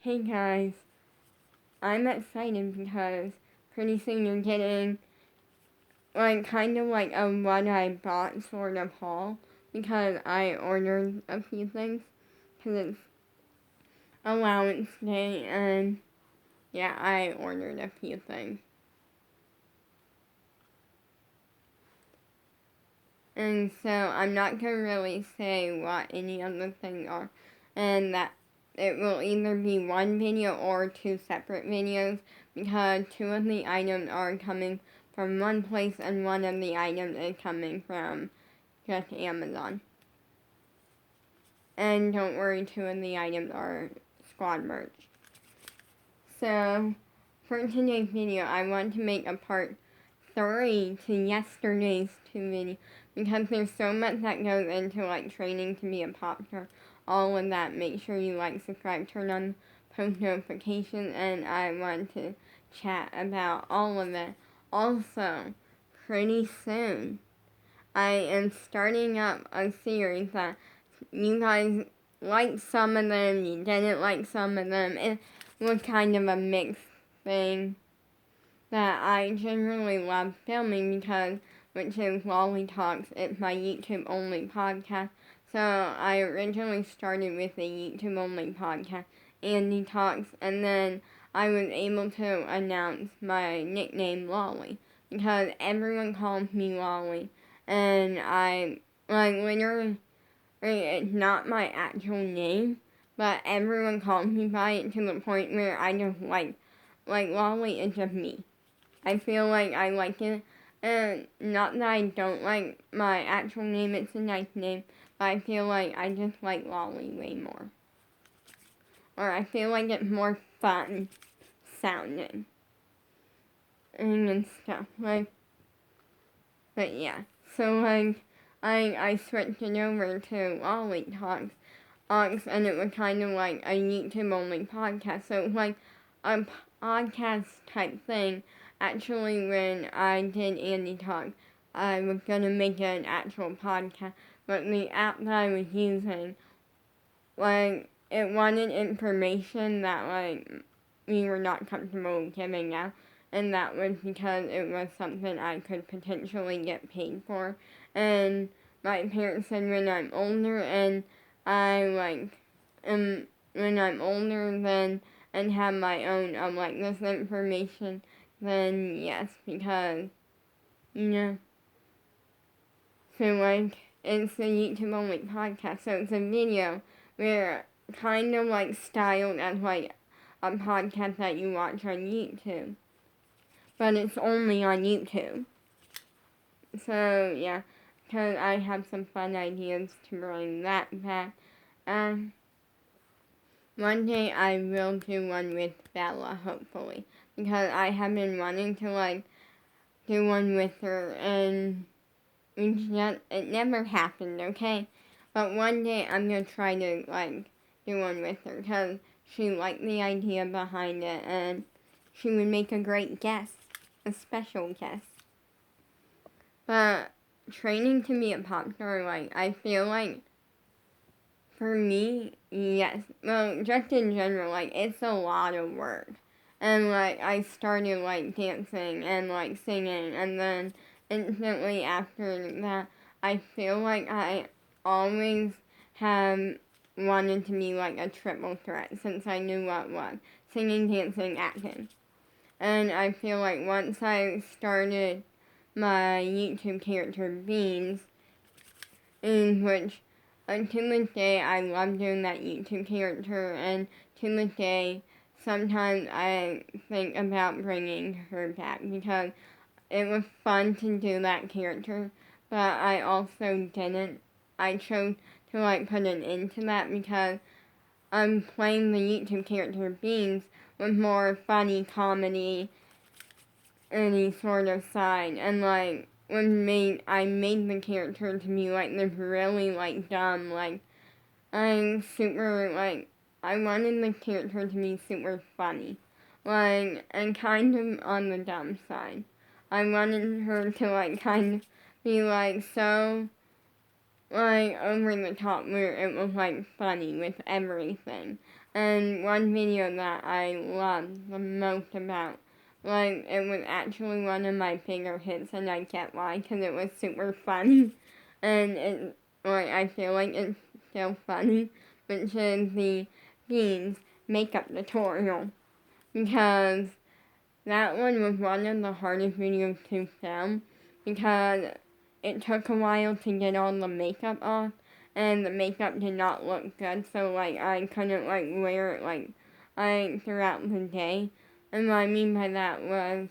Hey guys, I'm excited because pretty soon you're getting kind of like a what I bought sort of haul because I ordered a few things because it's allowance day and yeah, I ordered a few things. And so I'm not going to really say what any of the things are and that it will either be one video or two separate videos because two of the items are coming from one place and one of the items is coming from just Amazon. And don't worry, two of the items are squad merch. So, for today's video, I want to make a part 3 to yesterday's 2 videos because there's so much that goes into like training to be a pop star. All of that. Make sure you like, subscribe, turn on post notifications, and I want to chat about all of it. Also, pretty soon, I am starting up a series that you guys liked some of them, you didn't like some of them. It was kind of a mixed thing that I generally love filming because, which is Lolly Talks, it's my YouTube only podcast. So I originally started with a YouTube only podcast, Andy Talks, and then I was able to announce my nickname Lolly because everyone calls me Lolly, and I literally, it's not my actual name, but everyone calls me by it to the point where I just like Lolly is just me. I feel like I like it, and not that I don't like my actual name, it's a nice name, but I feel like I just like Lolly way more. Or I feel like it's more fun sounding. And stuff, but yeah. So, I switched it over to Lolly Talks, and it was kind of like a YouTube only podcast, so it was like a podcast type thing. Actually, when I did Andy Talk, I was gonna make an actual podcast, but the app that I was using, it wanted information that, we were not comfortable giving out, and that was because it was something I could potentially get paid for, and my parents said when I'm older and when I'm older then and have my own this information, then yes, because so it's a YouTube only podcast, so it's a video where kind of styled as a podcast that you watch on YouTube, but it's only on YouTube. So yeah, because I have some fun ideas to bring that back. One day I will do one with Bella, hopefully, because I have been wanting to do one with her, and it never happened, okay? But one day I'm gonna try to do one with her because she liked the idea behind it, and she would make a great guest, a special guest. But training to be a pop star, I feel like for me, yes. Well, just in general, it's a lot of work. And, I started, dancing and, singing, and then instantly after that, I feel like I always have wanted to be, a triple threat since I knew what was. Singing, dancing, acting. And I feel like once I started my YouTube character, Beans, in which to this day, I love doing that YouTube character, and to this day, sometimes I think about bringing her back because it was fun to do that character, but I also didn't. I chose to put an end to that because I'm playing the YouTube character Beans with more funny comedy, any sort of side, and I made the character to be this really dumb, I'm super I wanted the character to be super funny, and kind of on the dumb side. I wanted her to kind of be so over the top where it was funny with everything. And one video that I loved the most about, like, it was actually one of my bigger hits, and I get why, because it was super funny, and I feel like it's still funny, which is the Beans makeup tutorial, because that one was one of the hardest videos to film, because it took a while to get all the makeup off, and the makeup did not look good, so, like, I couldn't, like, wear it, like, throughout the day. And what I mean by that was,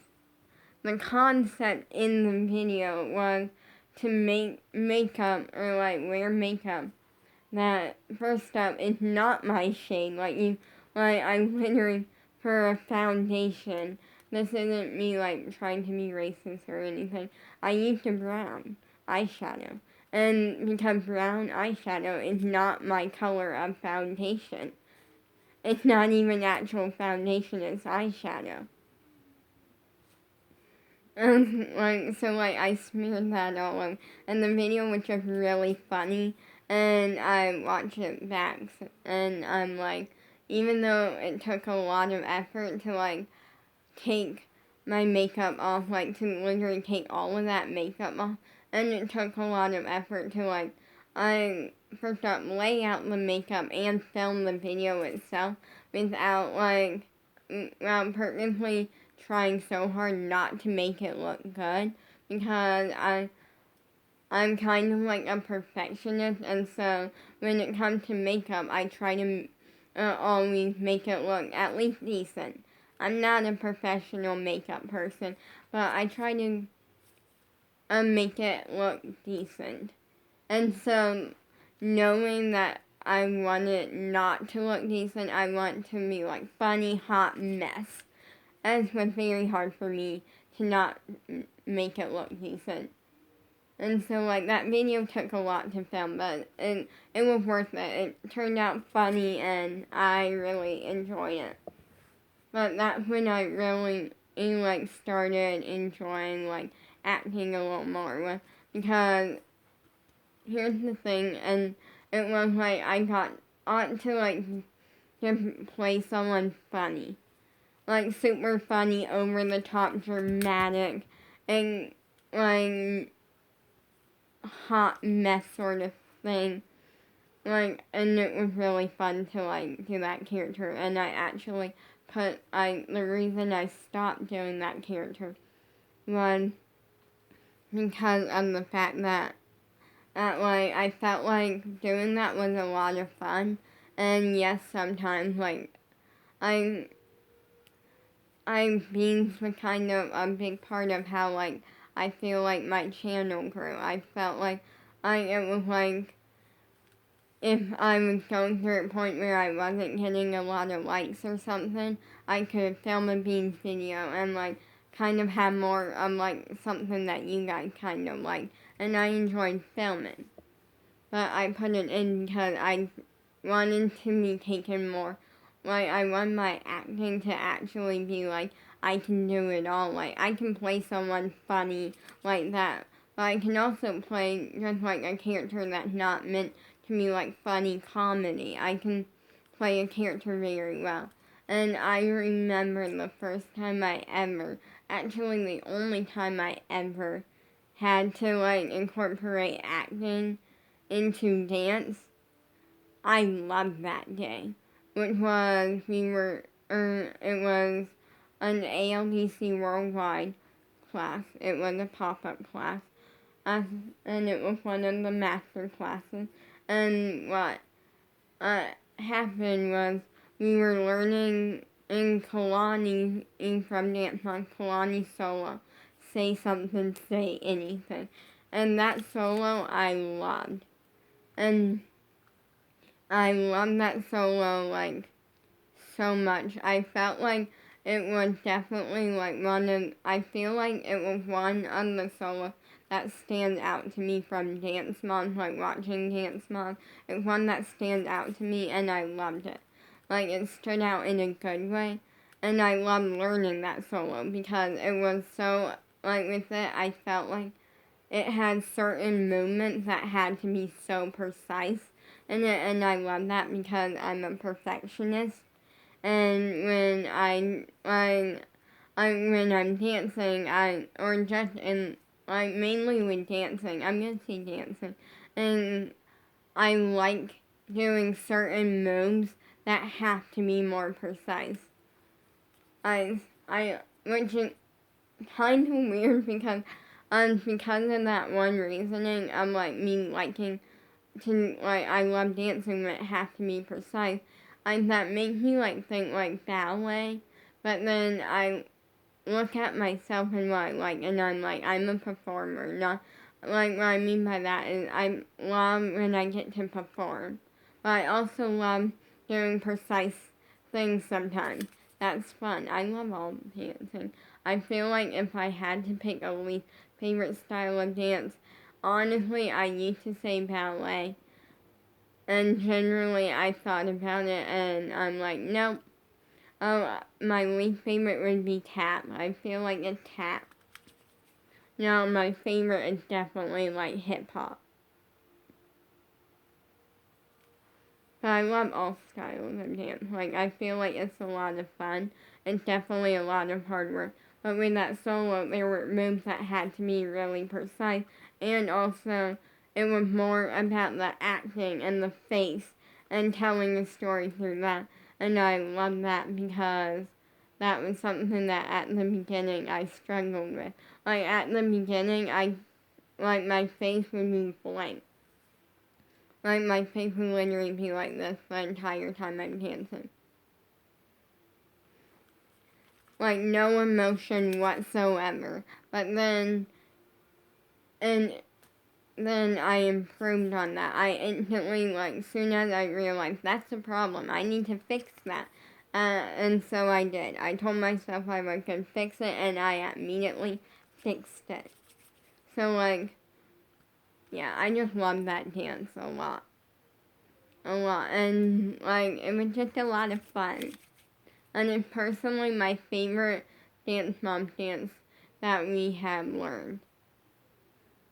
the concept in the video was to make makeup, or, like, wear makeup that, first up, is not my shade. I'm literally, for a foundation, this isn't me, like, trying to be racist or anything. I used a brown eyeshadow. And because brown eyeshadow is not my color of foundation. It's not even actual foundation, it's eyeshadow. I smeared that all over. And the video was just really funny. And I watched it back. And I'm like, even though it took a lot of effort to, like, take my makeup off, like, to literally take all of that makeup off, and it took a lot of effort to, like, I first up lay out the makeup and film the video itself without, like, without purposely trying so hard not to make it look good, because I'm kind of like a perfectionist, and so when it comes to makeup, I try to always make it look at least decent. I'm not a professional makeup person, but I try to make it look decent. And so, knowing that I want it not to look decent, I want to be like funny, hot mess. And it was very hard for me to not make it look decent. And so, like, that video took a lot to film, but it was worth it. It turned out funny, and I really enjoyed it. But that's when I really, like, started enjoying, like, acting a little more. Because, here's the thing, and it was, like, I got on to, like, to play someone funny. Like, super funny, over the top, dramatic, and, like, hot mess sort of thing. Like, and it was really fun to, like, do that character. And I actually the reason I stopped doing that character was because of the fact that, like, I felt like doing that was a lot of fun. And yes, sometimes, like, beans were kind of a big part of how, like, I feel like my channel grew. I felt like it was like, if I was going through a point where I wasn't getting a lot of likes or something, I could film a Beans video and, like, kind of have more of, like, something that you guys kind of like. And I enjoyed filming. But I put it in because I wanted to be taken more. Like, I want my acting to actually be, like, I can do it all. Like, I can play someone funny like that. But I can also play just, like, a character that's not meant to be, like, funny comedy. I can play a character very well. And I remember the first time actually the only time I ever had to, like, incorporate acting into dance. I loved that day, which was, it was an ALDC Worldwide class. It was a pop-up class, and it was one of the master classes. And what happened was we were learning in Kalani, from Dance on Kalani solo, Say Something, Say Anything. And that solo I loved. And I loved that solo, like, so much. I felt like it was definitely, like, I feel like it was one of the solos that stands out to me from Dance Mom, like, watching Dance Mom. It's one that stands out to me, and I loved it. Like, it stood out in a good way, and I loved learning that solo, because it was so, like, with it, I felt like it had certain movements that had to be so precise in it, and I love that because I'm a perfectionist, And when I'm dancing, or just in, like, mainly with dancing, I'm gonna say dancing, and I like doing certain moves that have to be more precise. Which is kind of weird because of that one reasoning of, like, me liking to, like, I love dancing but it has to be precise. That makes me, like, think, like, ballet, but then I look at myself and what I like, and I'm like, I'm a performer, not, like, what I mean by that is I love when I get to perform, but I also love doing precise things sometimes. That's fun. I love all dancing. I feel like if I had to pick a least favorite style of dance, honestly, I used to say ballet, and generally I thought about it, and I'm like, nope. My least favorite would be tap. I feel like it's tap. No, my favorite is definitely, like, hip hop. But I love all styles of dance. Like, I feel like it's a lot of fun. It's definitely a lot of hard work. But with that solo, there were moves that had to be really precise. And also, it was more about the acting and the face and telling a story through that. And I love that because that was something that at the beginning I struggled with. Like, at the beginning, my face would be blank. Like, my face would literally be like this the entire time I'm dancing. Like, no emotion whatsoever. But and then I improved on that. I instantly, like, soon as I realized that's a problem, I need to fix that. And so I did. I told myself I was going to fix it, and I immediately fixed it. So, like, yeah, I just love that dance a lot. A lot. And, like, it was just a lot of fun. And it's personally my favorite dance mom dance that we have learned.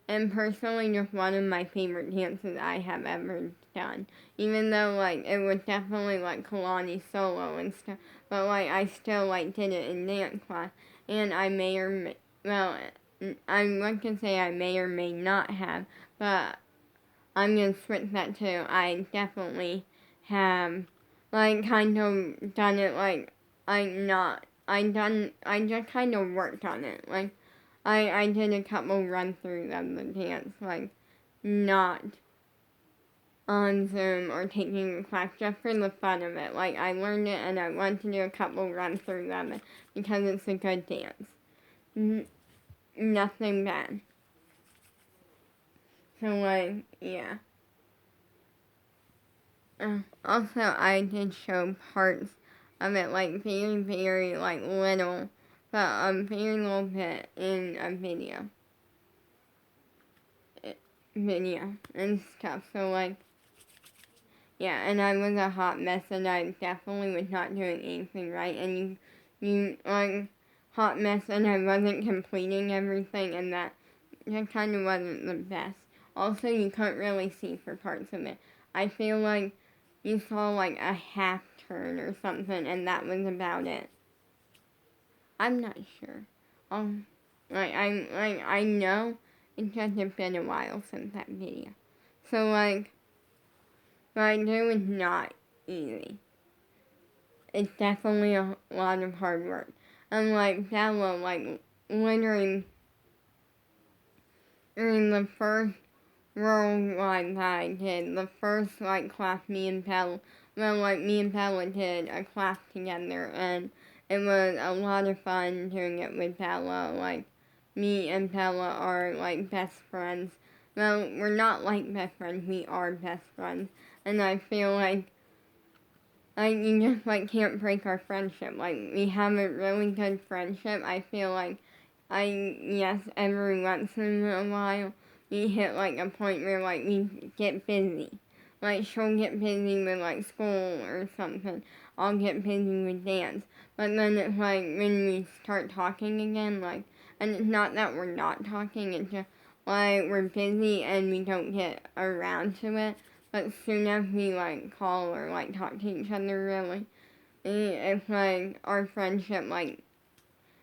And personally, just one of my favorite dances I have ever done. Even though, like, it was definitely, like, Kalani solo and stuff. But, like, I still, like, did it in dance class. And I may or may, well, I'm going to say I may or may not have. But I'm going to switch that to I definitely have, like, kind of done it, like, I just kind of worked on it. Like, I did a couple run-throughs of the dance, like, not on Zoom or taking a class, just for the fun of it. Like, I learned it and I wanted to do a couple run-throughs of it because it's a good dance. Nothing bad. So, like, yeah. Also, I did show parts of it, like, very, very, like, little, but a very little bit in a video and stuff. So, like, yeah, and I was a hot mess, and I definitely was not doing anything right, and like, hot mess, and I wasn't completing everything, and that kind of wasn't the best. Also, you couldn't really see for parts of it. I feel like you saw, like, a half turn or something, and that was about it. I'm not sure. I know it's just been a while since that video. So, like, what I do is not easy. It's definitely a lot of hard work. And, like, Bella, like, literally, during the first worldwide that I did, the first, like, class me and Bella did a class together, and it was a lot of fun doing it with Bella. Like, me and Bella are, like, best friends. Well, we're not, like, best friends, we are best friends, and I feel like you just, like, can't break our friendship. Like, we have a really good friendship. I feel like yes, every once in a while, we hit, like, a point where, like, we get busy. Like, she'll get busy with, like, school or something. I'll get busy with dance. But then it's, like, when we start talking again, like, and it's not that we're not talking, it's just, like, we're busy and we don't get around to it. But soon as we, like, call or, like, talk to each other, really, it's like our friendship, like,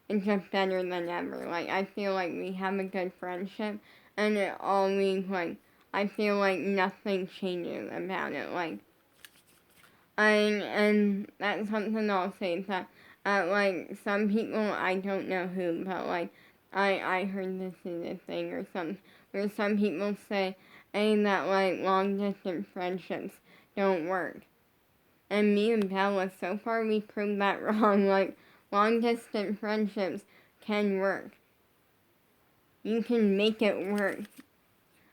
it's just better than ever. Like, I feel like we have a good friendship, and it always, like, I feel like nothing changes about it. Like, and that's something I'll say is that, like, some people, I don't know who, but, like, I heard this is a thing or something, where some people say, that, like, long-distance friendships don't work. And me and Bella, so far we proved that wrong. Like, long-distance friendships can work. You can make it work.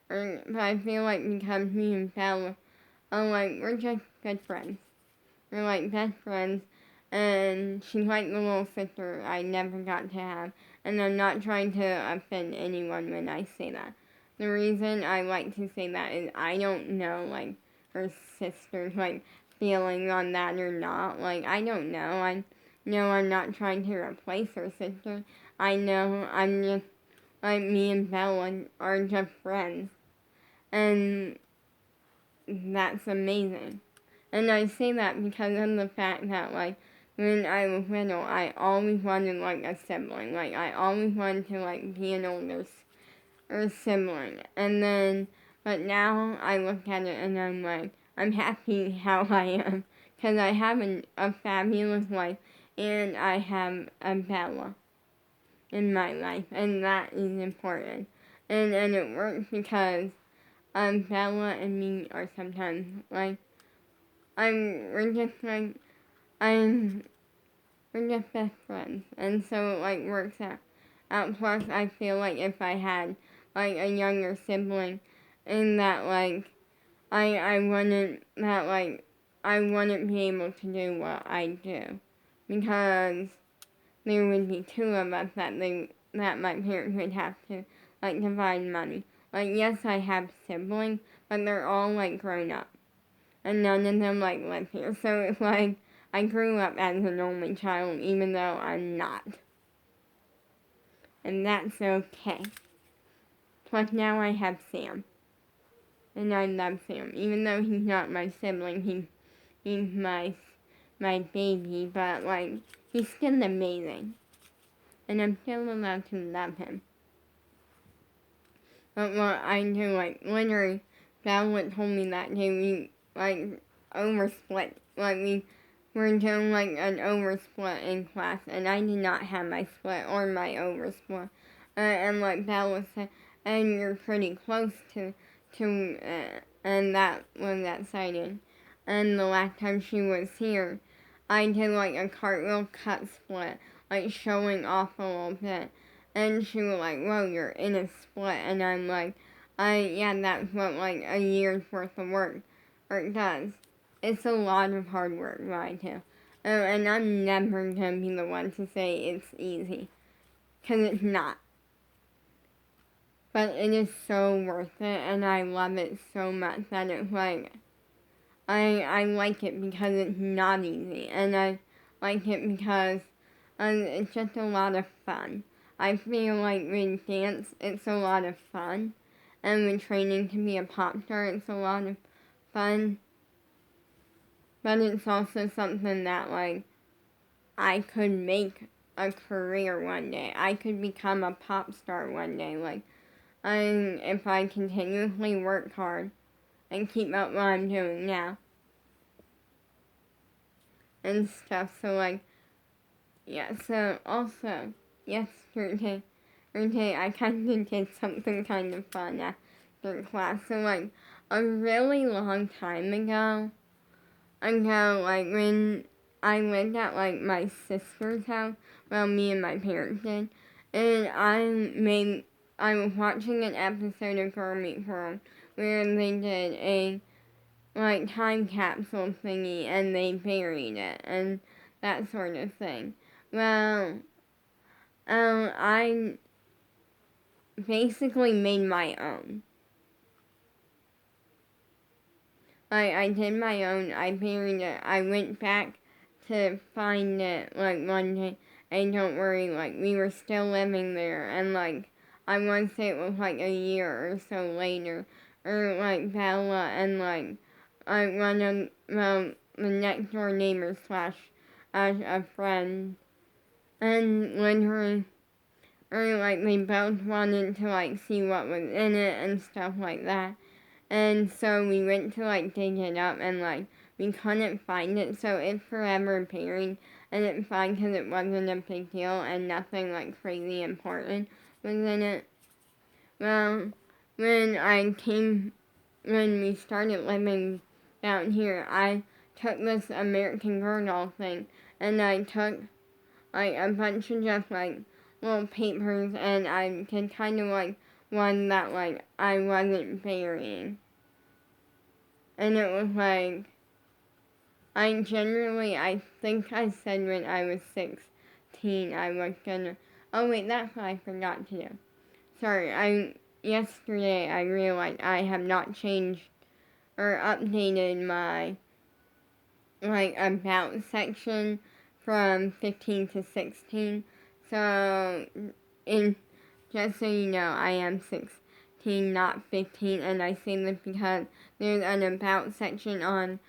But I feel like because me and Bella are like, we're just good friends. We're like best friends, and she's like the little sister I never got to have. And I'm not trying to offend anyone when I say that. The reason I like to say that is I don't know, like, her sister's, like, feeling on that or not. Like, I don't know. I know I'm not trying to replace her sister. I know I'm just, like, me and Bella are just friends. And that's amazing. And I say that because of the fact that, like, when I was little, I always wanted, like, a sibling. Like, I always wanted to, like, be an older or sibling. And then, but now I look at it and I'm like, I'm happy how I am. Because I have a fabulous life, and I have a Bella in my life. And that is important. And it works because Bella and me are sometimes, like, we're just like, we're just best friends, and so it, like, works out. Plus, I feel like if I had, like, a younger sibling, and that, like, I wouldn't be able to do what I do, because there would be two of us that my parents would have to, like, divide money. Like, yes, I have siblings, but they're all, like, grown up, and none of them, like, live here. So it's like I grew up as an only child, even though I'm not. And that's okay. Plus now I have Sam. And I love Sam. Even though he's not my sibling, he's my baby, but, like, he's still amazing. And I'm still allowed to love him. But what I do, like, literally, Violet told me that day we, like, oversplit. Like, we were doing, like, an oversplit in class, and I did not have my split or my oversplit. And, like, Bella said, and you're pretty close to and that was exciting. And the last time she was here, I did, like, a cartwheel cut split, like, showing off a little bit. And she was like, whoa, you're in a split. And I'm like, yeah, that's what, like, a year's worth of work does. It's a lot of hard work, what I do. And I'm never going to be the one to say it's easy. Because it's not. But it is so worth it, and I love it so much that it's like, I like it because it's not easy. And I like it because it's just a lot of fun. I feel like with dance, it's a lot of fun. And with training to be a pop star, it's a lot of fun. But it's also something that, like, I could make a career one day. I could become a pop star one day. Like, if I continuously work hard and keep up what I'm doing now. And stuff. So, like, yeah, so also, yesterday, I kind of did something kind of fun after class. So, like, a really long time ago, like, when I lived at, like, my sister's house, well, me and my parents did, and I was watching an episode of Girl Meets World where they did a, like, time capsule thingy, and they buried it, and that sort of thing. Well, I basically made my own. I did my own. I buried it. I went back to find it, like, one day. And don't worry, like, we were still living there. And, like, I want to say it was, like, a year or so later. Or, like, Bella and, like, one of, well, the next door neighbor slash as a friend. And literally, or like they both wanted to like see what was in it and stuff like that. And so we went to like dig it up and like we couldn't find it, so it's forever buried. And it's fine because it wasn't a big deal and nothing like crazy important was in it. Well, when we started living down here, I took this American Girl doll thing and I took like a bunch of just like little papers and I did kind of like one that like I wasn't burying. And it was like, I think I said when I was 16 I was gonna, oh wait, that's what I forgot to do. Sorry, yesterday I realized I have not changed or updated my like about section from 15 to 16. So in just so you know, I am 16, not 15, and I say this because there's an about section on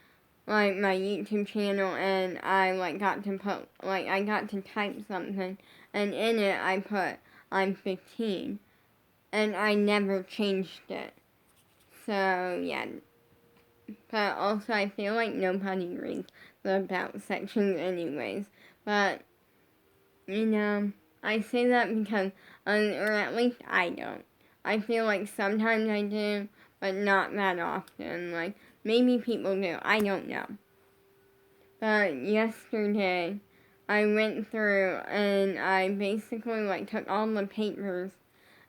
like my YouTube channel, and I like got to type something, and in it I put I'm 15, and I never changed it. So yeah, but also I feel like nobody reads the about sections anyways. But you know, I say that because, or at least I don't. I feel like sometimes I do, but not that often. Like maybe people do. I don't know. But yesterday, I went through and I basically like took all the papers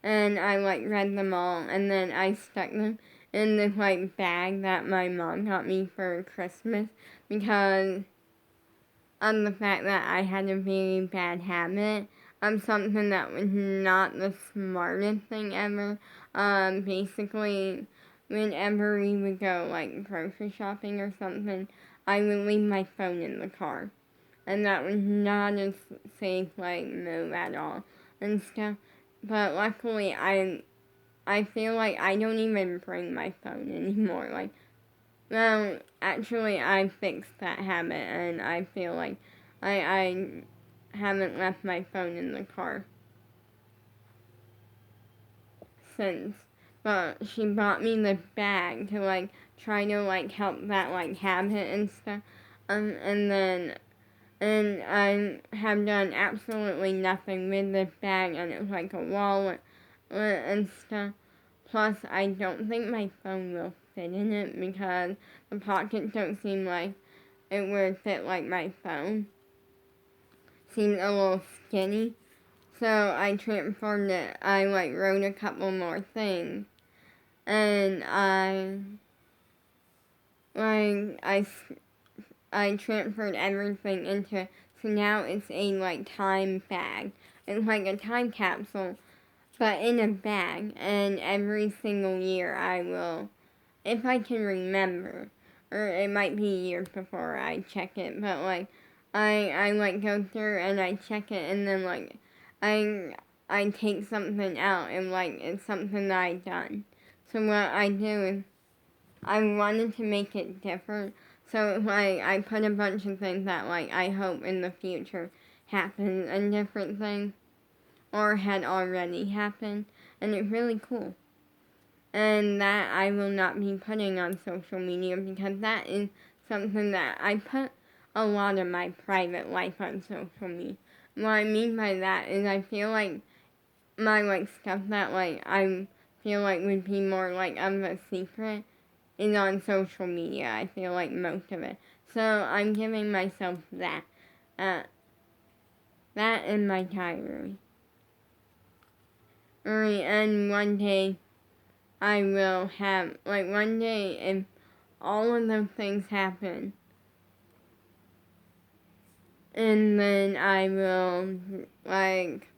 and I like read them all and then I stuck them in this like bag that my mom got me for Christmas because of the fact that I had a very bad habit of something that was not the smartest thing ever. Basically, whenever we would go like grocery shopping or something, I would leave my phone in the car. And that was not a safe like move at all and stuff. But luckily I feel like I don't even bring my phone anymore. Like, well, actually I fixed that habit and I feel like I haven't left my phone in the car since. But she bought me the bag to like try to like help that like habit and stuff. And I have done absolutely nothing with this bag, and it's like a wallet and stuff. Plus, I don't think my phone will fit in it because the pockets don't seem like it would fit like my phone. Seems a little skinny. So I transformed it. I like wrote a couple more things. And like, I transferred everything into, so now it's a like time bag. It's like a time capsule, but in a bag. And every single year I will, if I can remember, or it might be years before I check it, but like I like go through and I check it, and then like I take something out and like it's something that I done. So what I do is I wanted to make it different. So like I put a bunch of things that like I hope in the future happen and different things or had already happened, and it's really cool. And that I will not be putting on social media because that is something that I put a lot of my private life on social media. What I mean by that is I feel like my like stuff that like I feel like would be more like of a secret is on social media. I feel like most of it. So I'm giving myself that. That in my diary. And one day I will have, like one day if all of those things happen, and then I will like,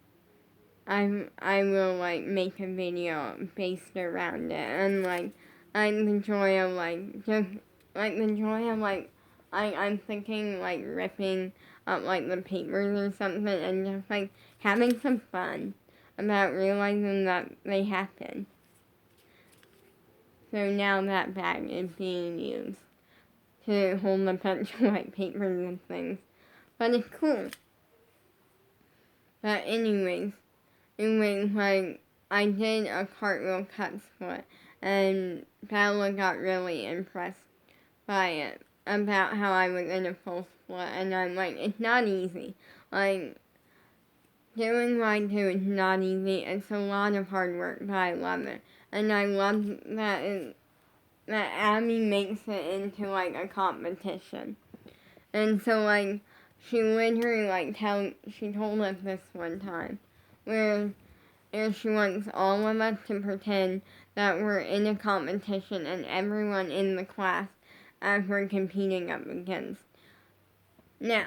I will like make a video based around it, and like the joy of like just like the joy of like I'm thinking like ripping up like the papers or something and just like having some fun about realizing that they happened. So now that bag is being used to hold a bunch of like papers and things. but it's cool. But anyways, like, I did a cartwheel capsule, and Bella got really impressed by it, about how I was in a full split, and I'm like, it's not easy. Like, doing what I do is not easy. It's a lot of hard work, but I love it. And I love that Abby makes it into, like, a competition. And so, like, she literally, like, she told us this one time, where she wants all of us to pretend that we're in a competition and everyone in the class as we're competing up against. Now,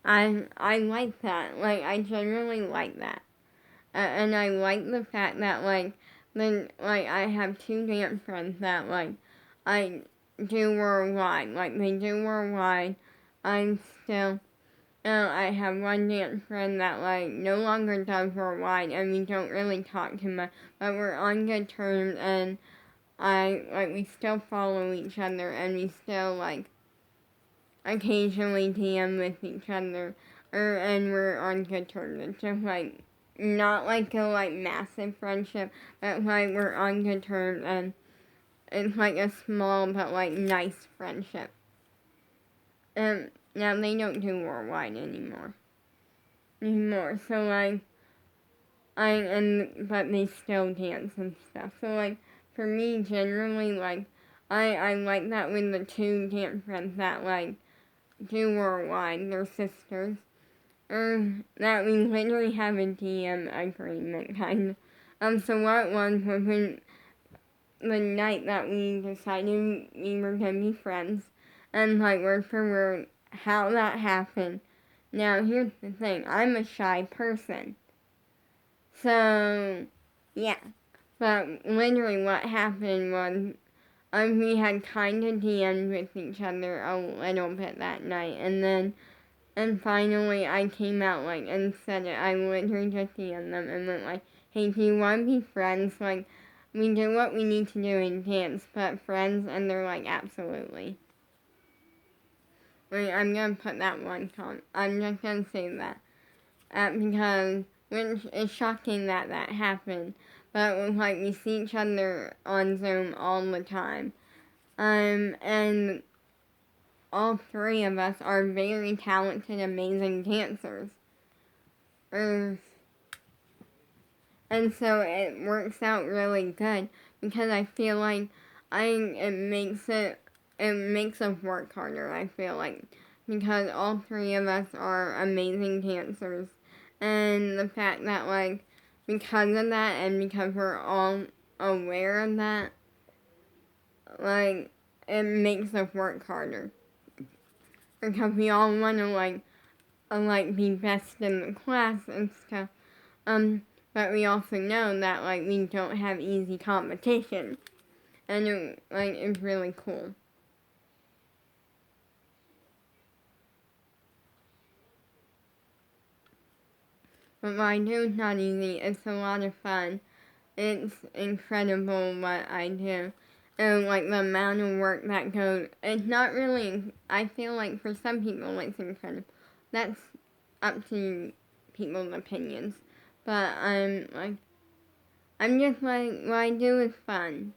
I like that. Like, I generally like that. And I like the fact that, like, I have two dance friends that, like, I do worldwide. Like, they do worldwide. I'm still, I have one dance friend that, like, no longer does worldwide, and we don't really talk too much, but we're on good terms, and we still follow each other, and we still, like, occasionally DM with each other, and we're on good terms. It's just, like, not like a, like, massive friendship, but, like, we're on good terms, and it's, like, a small but, like, nice friendship. Now they don't do worldwide anymore. So, like, but they still dance and stuff. So, like, for me, generally, like, I like that with the two dance friends that, like, do worldwide, they're sisters. That we literally have a DM agreement, kind of. So what it was when the night that we decided we were gonna be friends, and, like, word for word, how that happened. Now, here's the thing, I'm a shy person. So, yeah. But literally what happened was, we had kind of DM'd with each other a little bit that night, and finally I came out, like, and said it. I literally just DM'd them and went, like, hey, do you want to be friends? Like, we do what we need to do in dance, but friends, and they're like, absolutely. Wait, I'm gonna put that one comment. I'm just gonna say that. Because, which is shocking that happened, but it was like we see each other on Zoom all the time. And all three of us are very talented, amazing dancers. And so it works out really good because I feel like it makes us work harder, I feel like, because all three of us are amazing dancers. And the fact that, like, because of that and because we're all aware of that, like, it makes us work harder. Because we all want to, like, be best in the class and stuff. But we also know that, like, we don't have easy competition. And, it's really cool. But what I do is not easy. It's a lot of fun. It's incredible what I do. And, like, the amount of work that goes, it's not really, I feel like for some people it's incredible. That's up to people's opinions. But I'm just like, what I do is fun.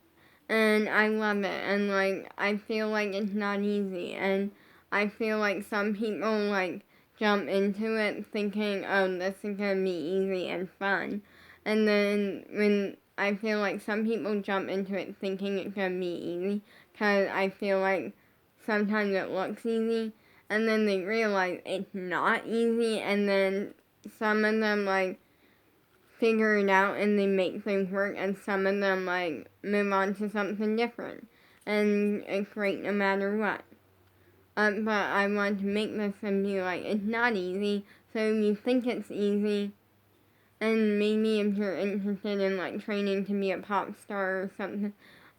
And I love it. And, like, I feel like it's not easy. And I feel like some people, like, jump into it thinking, oh, this is going to be easy and fun. And then when I feel like some people jump into it thinking it's going to be easy, because I feel like sometimes it looks easy, and then they realize it's not easy, and then some of them, like, figure it out and they make things work, and some of them, like, move on to something different. And it's great no matter what. But I want to make this and be like, it's not easy, so if you think it's easy, and maybe if you're interested in, like, training to be a pop star or something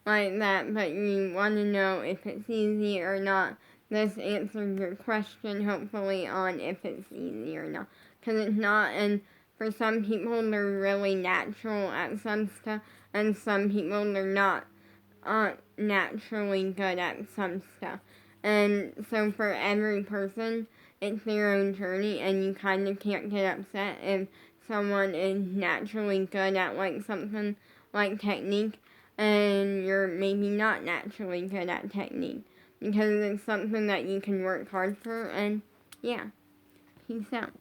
like that, but you want to know if it's easy or not, this answers your question, hopefully, on if it's easy or not. Because it's not, and for some people, they're really natural at some stuff, and some people, they're not naturally good at some stuff. And so for every person, it's their own journey, and you kind of can't get upset if someone is naturally good at like something like technique and you're maybe not naturally good at technique, because it's something that you can work hard for. And yeah, peace out.